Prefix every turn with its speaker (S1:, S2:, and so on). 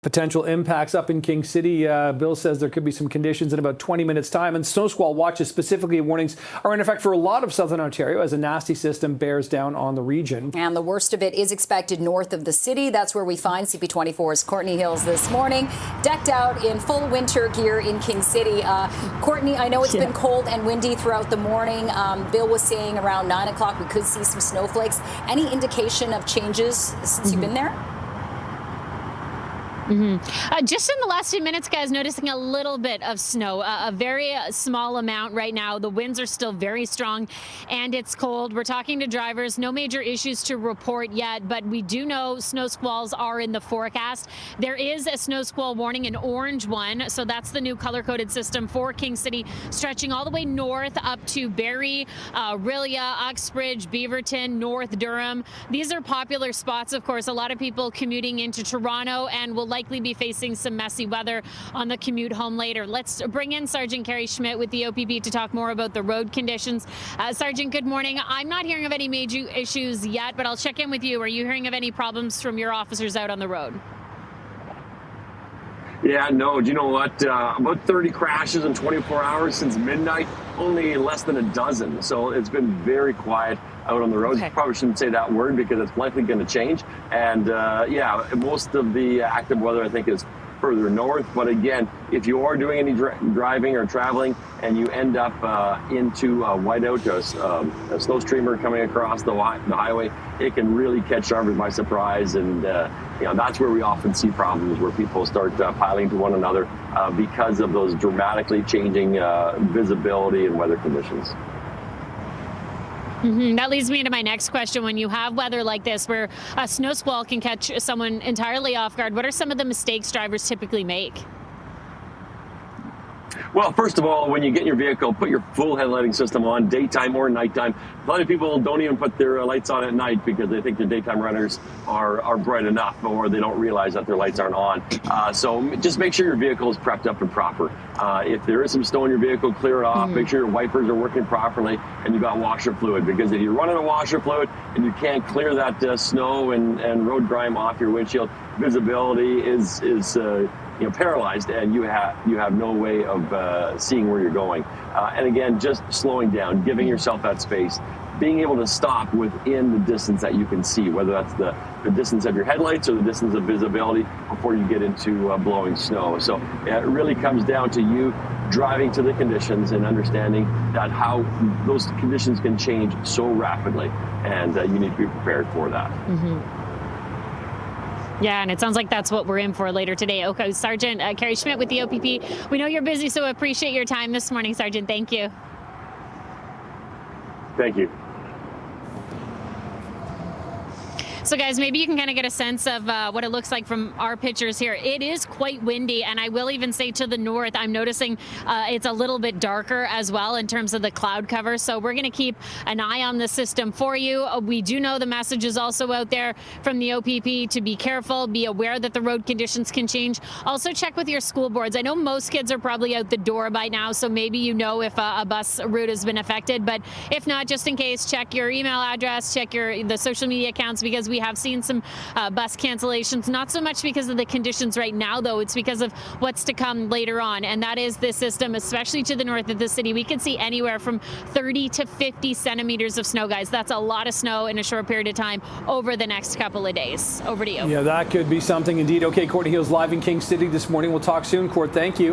S1: Potential impacts up in King City. Bill says there could be some conditions in about 20 minutes' time. And snow squall watches, specifically warnings, are in effect for a lot of southern Ontario as a nasty system bears down on the region.
S2: And the worst of it is expected north of the city. That's where we find CP24's Courtney Hills this morning, decked out in full winter gear in King City. Courtney, I know it's been cold and windy throughout the morning. Bill was saying around 9 o'clock we could see some snowflakes. Any indication of changes since you've been there?
S3: Just in the last few minutes, guys, noticing a little bit of snow, a very small amount right now. The winds are still very strong and it's cold. We're talking to drivers. No major issues to report yet, but we do know snow squalls are in the forecast. There is a snow squall warning, an orange one. So that's the new color-coded system for King City, stretching all the way north up to Barrie, Orillia, Uxbridge, Beaverton, North Durham. These are popular spots, of course. A lot of people commuting into Toronto and will likely be facing some messy weather on the commute home later. Let's bring in Sergeant Kerry Schmidt with the OPP to talk more about the road conditions. Sergeant, good morning. I'm not hearing of any major issues yet, but I'll check in with you. Are you hearing of any problems from your officers out on the road?
S4: Yeah, no, do you know what? About 30 crashes in 24 hours since midnight, only less than a dozen. So it's been very quiet out on the roads.
S3: Okay.
S4: Probably shouldn't say that word because it's likely going to change. And yeah, most of the active weather, I think, is further north. But again, if you are doing any driving or traveling and you end up into a whiteout, a snow streamer coming across the highway, it can really catch drivers by surprise. And you know, that's where we often see problems, where people start piling to one another because of those dramatically changing visibility and weather conditions.
S3: That leads me into my next question. When you have weather like this, where a snow squall can catch someone entirely off guard, what are some of the mistakes drivers typically make?
S4: Well, first of all, when you get in your vehicle, put your full headlighting system on, daytime or nighttime. A lot of people don't even put their lights on at night because they think their daytime runners are bright enough, or they don't realize that their lights aren't on. So just make sure your vehicle is prepped up and proper. If there is some snow in your vehicle, clear it off. Make sure your wipers are working properly and you got washer fluid, because if you're running a washer fluid and you can't clear that snow and road grime off your windshield, visibility is paralyzed, and you have no way of seeing where you're going. And again, just slowing down, giving yourself that space, being able to stop within the distance that you can see, whether that's the distance of your headlights or the distance of visibility before you get into blowing snow. So it really comes down to you driving to the conditions and understanding that how those conditions can change so rapidly, and you need to be prepared for that.
S3: Yeah, and it sounds like that's what we're in for later today. Okay, Sergeant Kerry Schmidt with the OPP. We know you're busy, so appreciate your time this morning, Sergeant. Thank you.
S4: Thank you.
S3: So guys, maybe you can kind of get a sense of what it looks like from our pictures here. It is quite windy, and I will even say to the north, I'm noticing it's a little bit darker as well in terms of the cloud cover. So we're going to keep an eye on the system for you. We do know the message is also out there from the OPP to be careful, be aware that the road conditions can change. Also check with your school boards. I know most kids are probably out the door by now, so maybe you know if a bus route has been affected. But if not, just in case, check your email address, check the social media accounts, because we have seen some bus cancellations, not so much because of the conditions right now, though. It's because of what's to come later on, and that is this system, especially to the north of the city. We could see anywhere from 30 to 50 centimeters of snow, guys. That's a lot of snow in a short period of time over the next couple of days. Over to you.
S1: Yeah, that could be something indeed. Okay, Courtney Hills live in King City this morning. We'll talk soon, Court. Thank you.